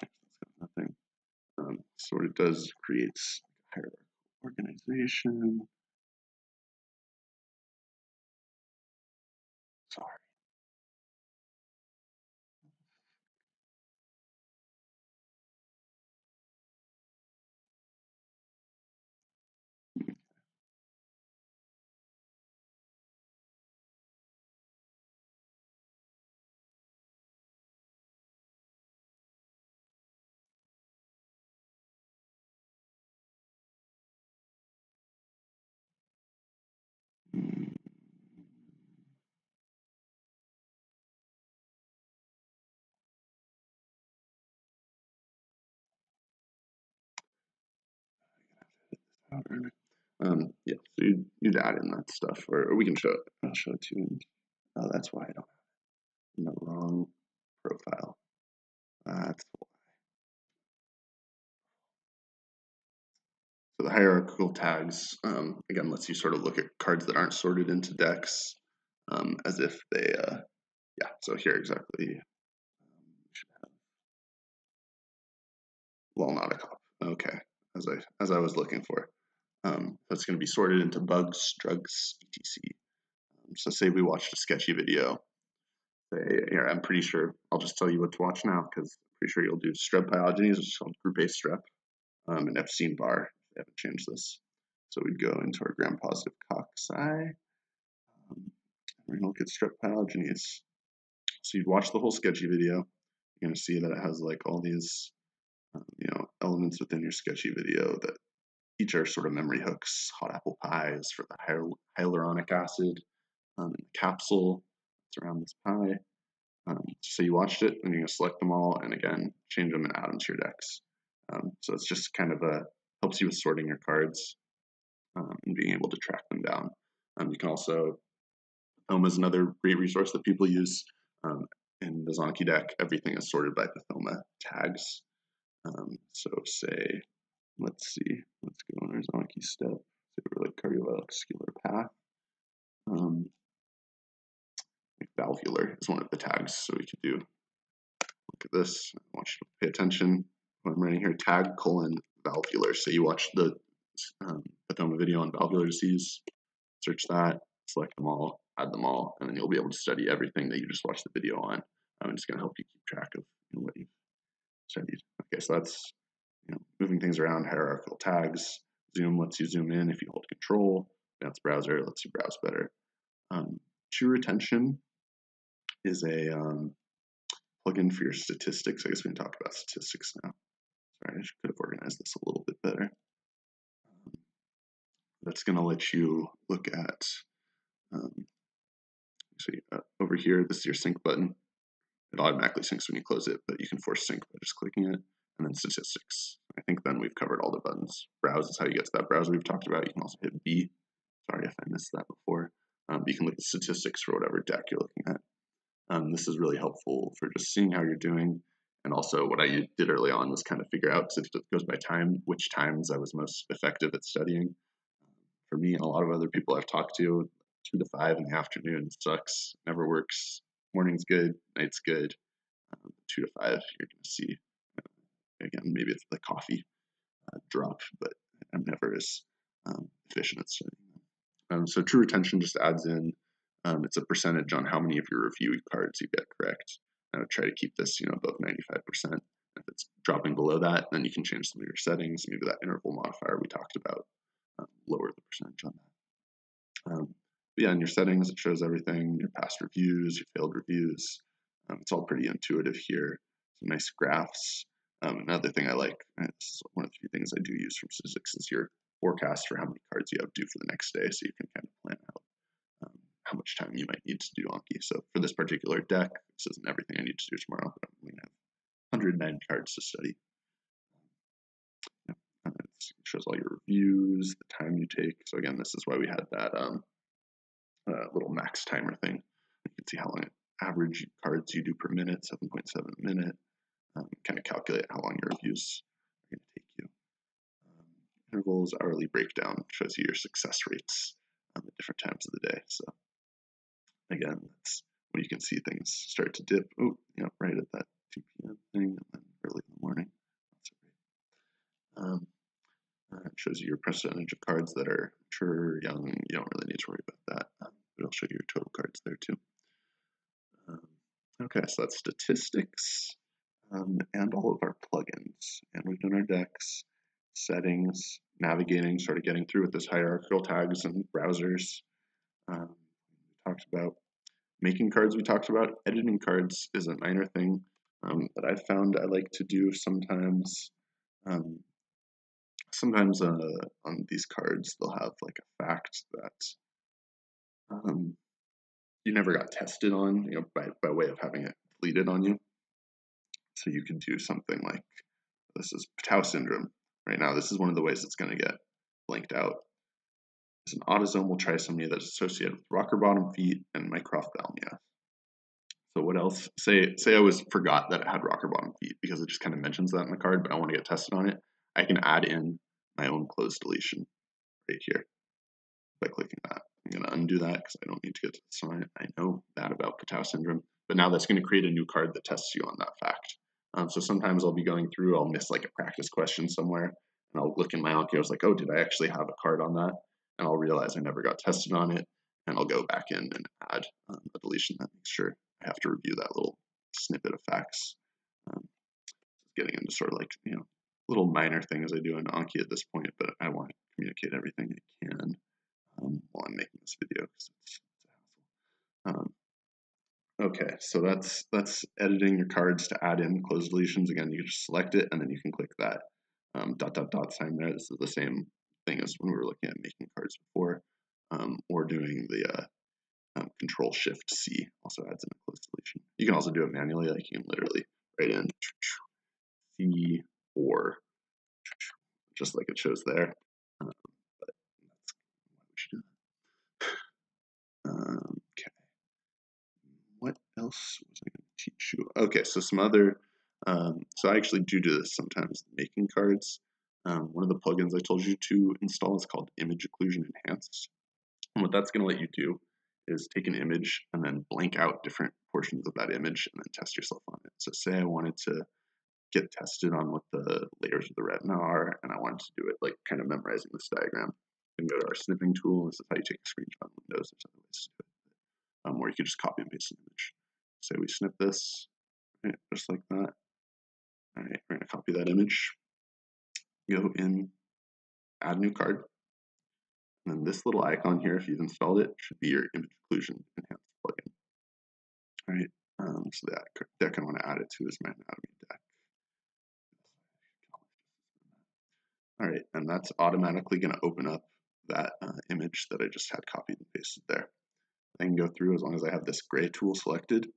That's got nothing. So what it does creates hierarchical organization. Sorry. Yeah, so you'd add in that stuff, or we can show it. I'll show it to you. Oh, that's why I don't have it in the wrong profile. That's why. So the hierarchical tags, again, lets you sort of look at cards that aren't sorted into decks as if they, yeah, so here exactly. Walnut Cop. Okay, as I was looking for. That's going to be sorted into bugs, drugs, etc. So say we watched a sketchy video. Say, here, I'm pretty sure, I'll just tell you what to watch now because I'm pretty sure you'll do strep pyogenes, which is called group A strep, and Epstein-Barr. They haven't changed this. So we'd go into our gram-positive cocci, and we're going to look at strep pyogenes. So you'd watch the whole sketchy video. You're going to see that it has like all these, elements within your sketchy video that each are sort of memory hooks. Hot apple pie is for the hyaluronic acid in the capsule. It's around this pie. So you watched it, and you're going to select them all, and again, change them and add them to your decks. So it's just kind of helps you with sorting your cards. and being able to track them down. You can also, Pathoma is another great resource that people use. In the Anki deck, everything is sorted by Pathoma tags. So say, let's see, let's go on our Anki step. Say we're like cardiovascular path. Like valvular is one of the tags, so we could do, look at this, I want you to pay attention. What I'm writing here, tag : valvular. So you watch the Pathoma video on valvular disease, search that, select them all, add them all, and then you'll be able to study everything that you just watched the video on. It's going to help you keep track of what you've studied. Okay, so that's moving things around, hierarchical tags. Zoom lets you zoom in if you hold control. Advanced browser lets you browse better. True retention is a plugin for your statistics. I guess we can talk about statistics now. Sorry, I could have organized this a little bit better. That's going to let you look at, over here, this is your sync button. It automatically syncs when you close it, but you can force sync by just clicking it, and then statistics. I think then we've covered all the buttons. Browse is how you get to that browser we've talked about. You can also hit B. Sorry if I missed that before. You can look at statistics for whatever deck you're looking at. This is really helpful for just seeing how you're doing. And also what I did early on was kind of figure out, because it goes by time, which times I was most effective at studying. For me and a lot of other people I've talked to, 2 to 5 in the afternoon sucks, never works. Morning's good, night's good. 2 to 5, you're going to see, again, maybe it's the coffee drop, but I'm never as efficient at studying. So true retention just adds in, it's a percentage on how many of your review cards you get correct. I would try to keep this, above 95%. If it's dropping below that, then you can change some of your settings. Maybe that interval modifier we talked about, lower the percentage on that. But yeah, in your settings, it shows everything, your past reviews, your failed reviews. It's all pretty intuitive here. Some nice graphs. Another thing I like, this is one of the few things I do use from statistics, is your forecast for how many cards you have due for the next day, so you can kind of plan out how much time you might need to do Anki. So for this particular deck, this isn't everything I need to do tomorrow, but I'm going to have 109 cards to study. It shows all your reviews, the time you take. So again, this is why we had that little max timer thing. You can see how long average cards you do per minute, 7.7 a minute. Kind of calculate how long your reviews are going to take you. Intervals, hourly breakdown shows you your success rates at different times of the day. So again, that's when you can see things start to dip. Oh, right at that 2 p.m. thing, and then early in the morning. That's great. It shows you your percentage of cards that are mature, young. You don't really need to worry about that. But it'll show you your total cards there too. Okay, so that's statistics and all of our plugins. And we've done our decks, settings, navigating, sort of getting through with this hierarchical tags and browsers. We talked about making cards. We talked about editing cards is a minor thing that I've found I like to do sometimes. Sometimes on these cards, they'll have like a fact that you never got tested on, by way of having it deleted on you. So you could do something like, this is Patau syndrome. Right now, this is one of the ways it's going to get blanked out. It's an autosomal trisomy that's associated with rocker bottom feet and microphthalmia. So what else? Say I forgot that it had rocker bottom feet because it just kind of mentions that in the card, but I want to get tested on it. I can add in my own closed deletion right here by clicking that. I'm going to undo that because I don't need to get to the sign. I know that about Patau syndrome, but now that's going to create a new card that tests you on that fact. So sometimes I'll be going through, I'll miss like a practice question somewhere, and I'll look in my Anki. I was like, oh, did I actually have a card on that? And I'll realize I never got tested on it, and I'll go back in and add a deletion that makes sure I have to review that little snippet of facts. Getting into sort of like, little minor things I do in Anki at this point, but I want to communicate everything I can while I'm making this video because it's a hassle. Okay, so that's editing your cards to add in closed deletions. Again, you just select it and then you can click that dot sign there. This is the same thing as when we were looking at making cards before, or doing the Control Shift C also adds in a closed deletion. You can also do it manually, like you can literally write in C or just like it shows there. But that's Okay. What else was I going to teach you? Okay, so some other, so I actually do this sometimes, making cards. One of the plugins I told you to install is called Image Occlusion Enhanced. And what that's going to let you do is take an image and then blank out different portions of that image and then test yourself on it. So say I wanted to get tested on what the layers of the retina are, and I wanted to do it like kind of memorizing this diagram. You can go to our snipping tool. This is how you take a screenshot on Windows. There's other ways to do it. Or you could just copy and paste an image. Say we snip this, right, just like that. All right, we're going to copy that image, go in, add new card, and then this little icon here, if you've installed it, should be your image occlusion enhanced plugin. All right, so that deck I want to add it to is my anatomy deck. All right, and that's automatically going to open up that image that I just had copied and pasted there. I can go through as long as I have this gray tool selected,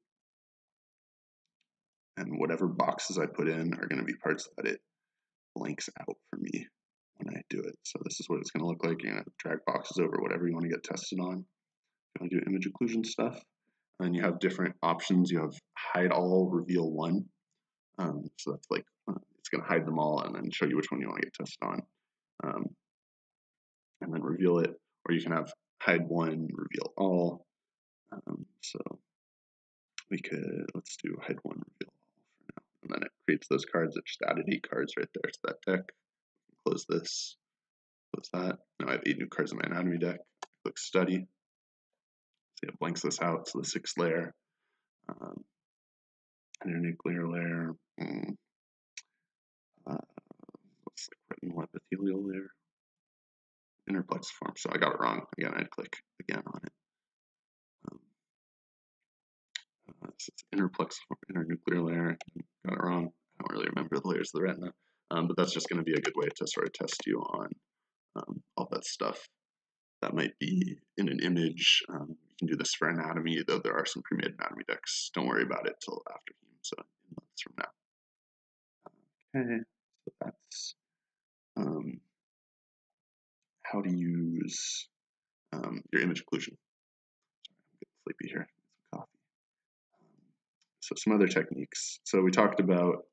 and whatever boxes I put in are going to be parts that it blanks out for me when I do it. So this is what it's going to look like. You're going to drag boxes over whatever you want to get tested on. You want to do image occlusion stuff. And then you have different options. You have hide all, reveal one. So that's like, it's going to hide them all and then show you which one you want to get tested on. And then reveal it. Or you can have hide one, reveal all. So we could, let's do hide one, reveal all for now. And then it creates those cards. It just added 8 cards right there to that deck. Close this, close that. Now I have 8 new cards in my anatomy deck. Click study. See, it blanks this out. So the 6th layer, internuclear layer, looks like retinal epithelial layer, interplexiform. So I got it wrong. Again, I'd click again on it. This is interplexiform, internuclear layer. Got it wrong. I don't really remember the layers of the retina, but that's just going to be a good way to sort of test you on all that stuff. That might be in an image. You can do this for anatomy, though there are some pre-made anatomy decks. Don't worry about it till after Heme, so months from now. Okay, so that's how to use your image occlusion. Sorry, I'm getting sleepy here. Some coffee. So some other techniques. So we talked about,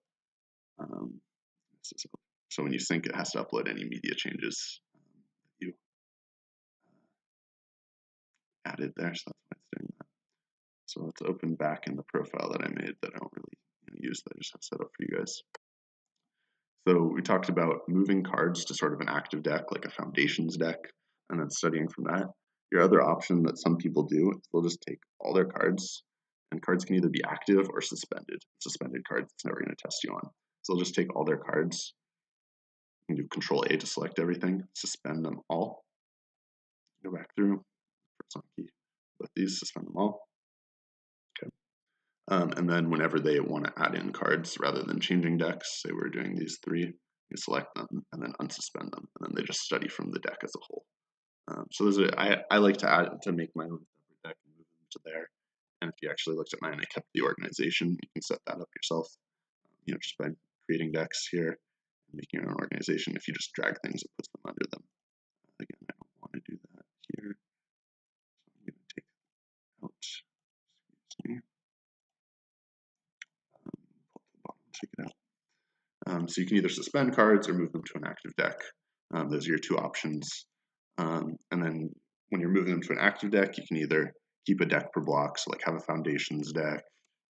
so when you sync, it has to upload any media changes that you added there. So that's why it's doing that. So let's open back in the profile that I made that I don't really use, that I just have set up for you guys. So we talked about moving cards to sort of an active deck, like a foundations deck, and then studying from that. Your other option that some people do is they'll just take all their cards, and cards can either be active or suspended. Suspended cards, it's never going to test you on. So they'll just take all their cards, you can do Control A to select everything, suspend them all, go back through, press on key, with these, suspend them all. Okay. And then whenever they want to add in cards, rather than changing decks, say we're doing these 3, you select them and then unsuspend them, and then they just study from the deck as a whole. So those are, I like to make my own separate deck and move them to there. And if you actually looked at mine, I kept the organization. You can set that up yourself, just by creating decks here and making your own organization. If you just drag things, it puts them under them. Again, I don't want to do that here. So I'm going to take out, excuse me. Check it out. So you can either suspend cards or move them to an active deck. Those are your 2 options. And then when you're moving them to an active deck, you can either keep a deck per block, so like have a foundations deck,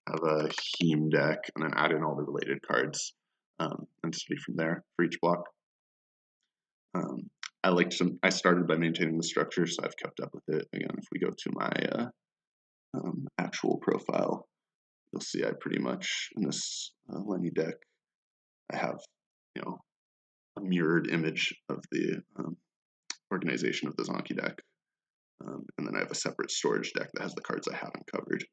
have a Heme deck, and then add in all the related cards and study from there for each block. I started by maintaining the structure, so I've kept up with it. Again, if we go to my actual profile, you'll see I pretty much, in this Lenny deck, I have, a mirrored image of the organization of the Anki deck. And then I have a separate storage deck that has the cards I haven't covered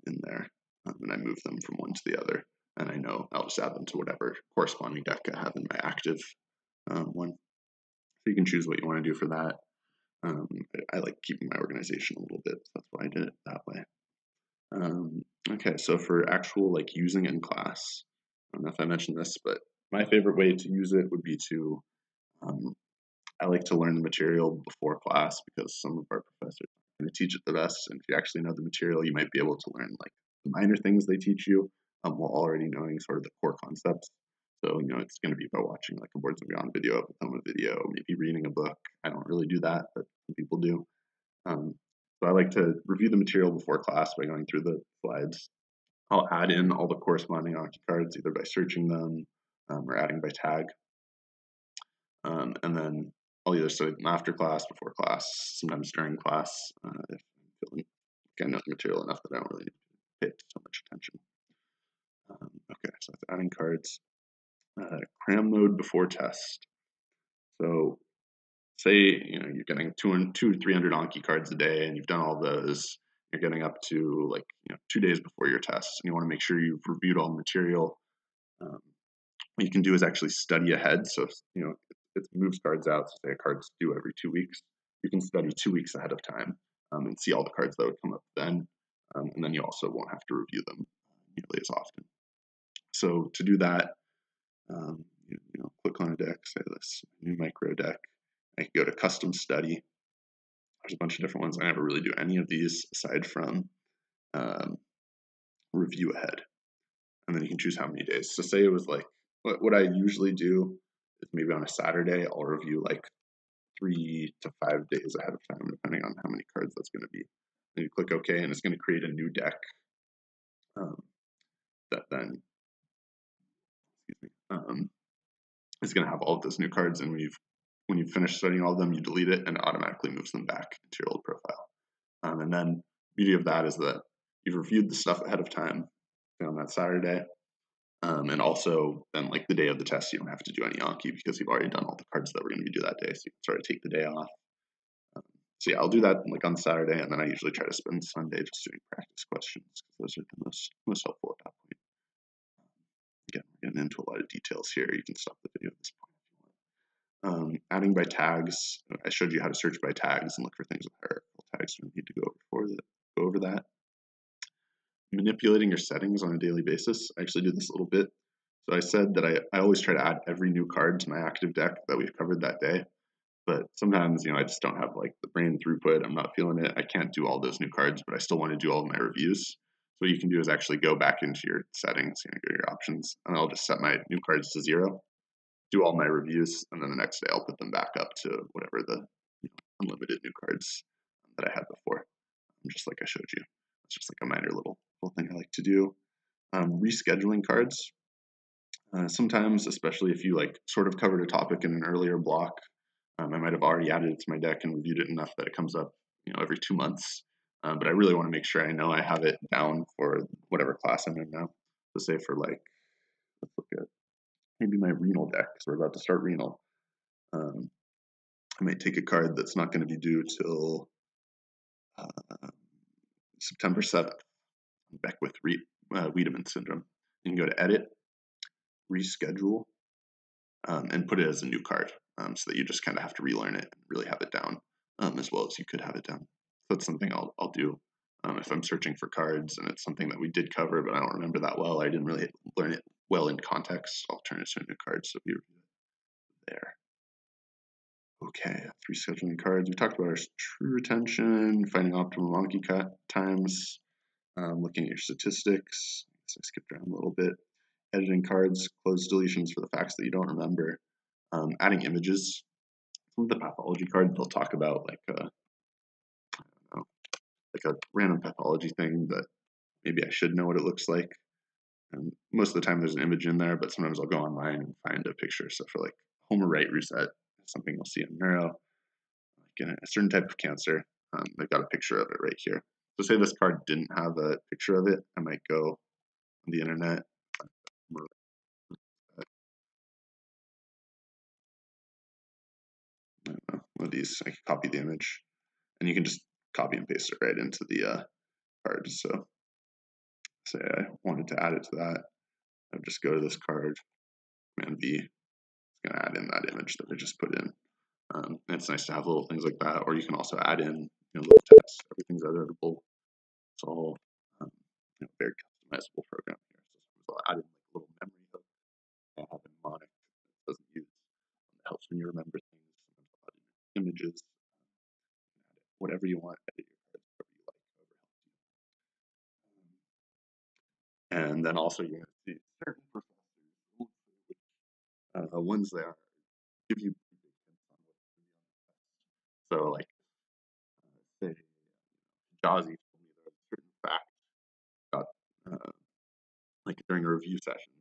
in there. And I move them from one to the other. And I know I'll just add them to whatever corresponding deck I have in my active one. So you can choose what you want to do for that. I like keeping my organization a little bit, so that's why I did it that way. Okay, so for actual using it in class, I don't know if I mentioned this, but my favorite way to use it would be to, I like to learn the material before class because some of our professors going to teach it the best. And if you actually know the material, you might be able to learn like the minor things they teach you while already knowing sort of the core concepts. So, it's going to be about watching like a Boards and Beyond video, a Potomac video, maybe reading a book. I don't really do that, but some people do. So I like to review the material before class by going through the slides. I'll add in all the corresponding Anki cards either by searching them or adding by tag. And then I'll either study them after class, before class, sometimes during class, if I'm feeling like I know the material enough that I don't really need to pay so much attention. Okay, so that's adding cards. Cram mode before test. So say you're getting 200 to 300 Anki cards a day and you've done all those. You're getting up to like 2 days before your test, and you want to make sure you've reviewed all the material. What you can do is actually study ahead. So it moves cards out. So say a card's due every 2 weeks. You can study 2 weeks ahead of time and see all the cards that would come up then, and then you also won't have to review them nearly as often. So to do that, click on a deck, say this new micro deck. I can go to custom study. There's a bunch of different ones. I never really do any of these aside from review ahead. And then you can choose how many days. So say it was like, what I usually do is maybe on a Saturday, I'll review like 3 to 5 days ahead of time, depending on how many cards that's going to be. And you click OK, and it's going to create a new deck that then is going to have all of those new cards. And when you've finished studying all of them, you delete it, and it automatically moves them back into your old profile. And then the beauty of that is that you've reviewed the stuff ahead of time on that Saturday. And also then like the day of the test, you don't have to do any Anki because you've already done all the cards that we're going to do that day. So you can sort of take the day off. So yeah, I'll do that like on Saturday, and then I usually try to spend Sunday just doing practice questions because those are the most helpful at that point. Again, we're getting into a lot of details here. You can stop the video at this point if you want. Adding by tags. I showed you how to search by tags and look for things with hierarchical tags. So we need to go over that. Manipulating your settings on a daily basis. I actually did this a little bit. So I said that I always try to add every new card to my active deck that we've covered that day. But sometimes, I just don't have like the brain throughput. I'm not feeling it. I can't do all those new cards, but I still want to do all of my reviews. So what you can do is actually go back into your settings, go to your options, and I'll just set my new cards to 0, do all my reviews, and then the next day I'll put them back up to whatever the unlimited new cards that I had before, just like I showed you. It's just like a minor little thing I like to do. Rescheduling cards. Sometimes, especially if you like sort of covered a topic in an earlier block, I might have already added it to my deck and reviewed it enough that it comes up, every 2 months. But I really want to make sure I know I have it down for whatever class I'm in now. So say for like, let's look at maybe my renal deck, because we're about to start renal. I might take a card that's not going to be due till September 7th, Beck with Wiedemann syndrome. You can go to edit, reschedule, and put it as a new card, so that you just kind of have to relearn it and really have it down as well as you could have it down. So that's something I'll do if I'm searching for cards and it's something that we did cover but I don't remember that well. I didn't really learn it well in context. I'll turn it to a new card, so we review it there. Okay, 3 scheduling cards. We talked about our true retention, finding optimal Anki times, looking at your statistics. So I skipped around a little bit. Editing cards, close deletions for the facts that you don't remember. Adding images. Some of the pathology cards, they'll talk about like a random pathology thing that maybe I should know what it looks like. And most of the time there's an image in there, but sometimes I'll go online and find a picture. So for like Homer right reset, something you'll see in neuro, like in a certain type of cancer, they've got a picture of it right here. So say this card didn't have a picture of it, I might go on the internet. I don't know, one of these, I can copy the image, and you can just copy and paste it right into the card. So say I wanted to add it to that, I would just go to this card, Command V, it's going to add in that image that I just put in. And it's nice to have little things like that, or you can also add in little text. Everything's editable. It's all very customizable program here. So I'll add in like a little memory hook I have a mnemonic that doesn't use. It helps when you remember things. Sometimes I'll add in images, whatever you want, edit your And then also you're gonna see certain professors, ones that give you pretty big hints on what's gonna be on the test. So like say Jazzy told me there was a certain fact about like during a review session,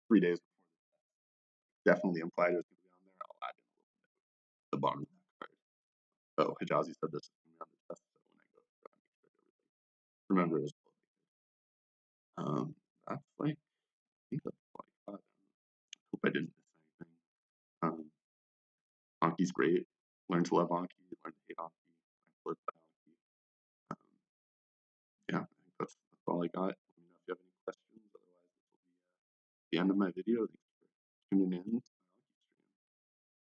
3 days before the test, definitely implied it was gonna be on there. I'll add in a little bit at the bottom of that card. So Hijazi said this is gonna be on the test, so when I go through, I make sure everything remember as well. That's like I think that's all I got. Hope I didn't miss anything. Um, Anki's great. Learn to love Anki, learn to hate Anki, learn to live by Anki. Um, yeah, I think that's all I got. Let me know if you have any questions. Otherwise, this will be the end of my video. Thanks for tuning in.